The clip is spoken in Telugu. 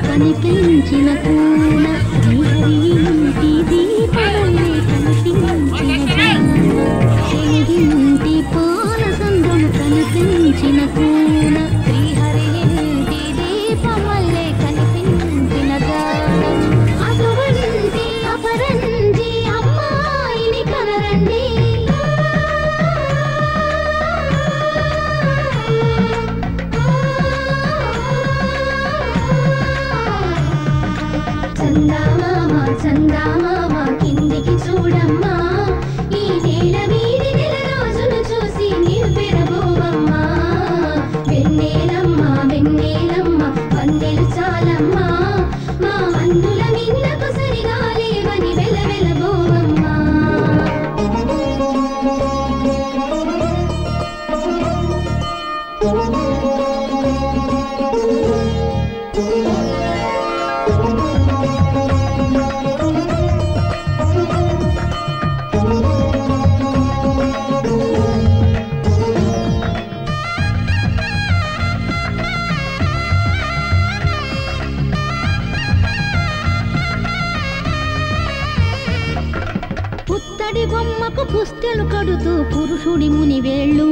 కనిపించిన కూన ఇంటి దీపాలే కనిపించిన పాల సంద్రము కనిపించిన కూన శ్రీహరి ఇంటి దీపమల్లే కనిపించిన అటువంటి అపరంజి అమ్మాయిని కనరండి చందామామ కిందికి చూడమ్మా ఈ నేల వీధి నెల రోజులు చూసి నీవు పెరబోవమ్మా వెన్నెలమ్మ వెన్నెలమ్మ వందెలు చాలమ్మా మా అందుల మిన్నకు సరిగా లేవని వెలవెలబోవమ్మా పుత్తడి బొమ్మకు పుస్తెలు కడుతూ పురుషుడి ముని వేళ్ళు